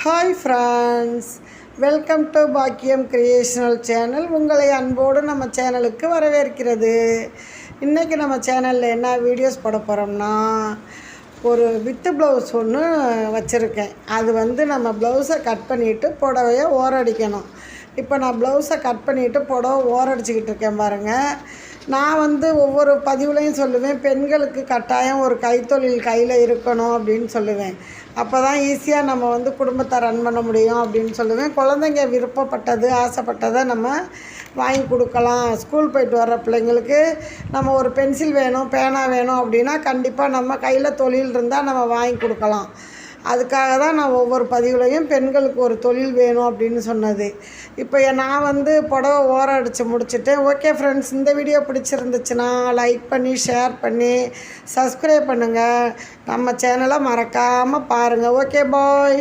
Hi friends, welcome to பாக்கியம் creational channel. உங்களை அன்போடு நம்ம சேனலுக்கு வரவேற்கிறது. இன்றைக்கி நம்ம சேனலில் என்ன வீடியோஸ் போட போகிறோம்னா, ஒரு வித்து ப்ளவுஸ் ஒன்று வச்சுருக்கேன். அது நம்ம ப்ளவுஸை கட் பண்ணிவிட்டு புடவையை ஓரடிக்கணும். இப்போ நான் ப்ளவுஸை கட் பண்ணிவிட்டு புடவை ஓரடிச்சிக்கிட்டு இருக்கேன் பாருங்கள். நான் ஒவ்வொரு பதிவுலையும் சொல்லுவேன், பெண்களுக்கு கட்டாயம் ஒரு கைத்தொழில் கையில் இருக்கணும் அப்படின்னு சொல்லுவேன். அப்போ தான் ஈஸியாக நம்ம குடும்பத்தை ரன் பண்ண முடியும் அப்படின்னு சொல்லுவேன். குழந்தைங்க விருப்பப்பட்டது ஆசைப்பட்டதை நம்ம வாங்கி கொடுக்கலாம். ஸ்கூல் போயிட்டு வர்ற பிள்ளைங்களுக்கு நம்ம ஒரு பென்சில் வேணும், பேனா வேணும் அப்படின்னா கண்டிப்பாக நம்ம கையில் தொழில் இருந்தால் நம்ம வாங்கி கொடுக்கலாம். அதுக்காக தான் நான் ஒவ்வொரு பதிவுலையும் பெண்களுக்கு ஒரு தொழில் வேணும் அப்படின்னு சொன்னது. இப்போ நான் புடவை ஓரம் அடித்து முடிச்சுட்டேன். ஓகே ஃப்ரெண்ட்ஸ், இந்த வீடியோ பிடிச்சிருந்துச்சுன்னா லைக் பண்ணி ஷேர் பண்ணி சப்ஸ்கிரைப் பண்ணுங்கள். நம்ம சேனலை மறக்காமல் பாருங்கள். Okay bye.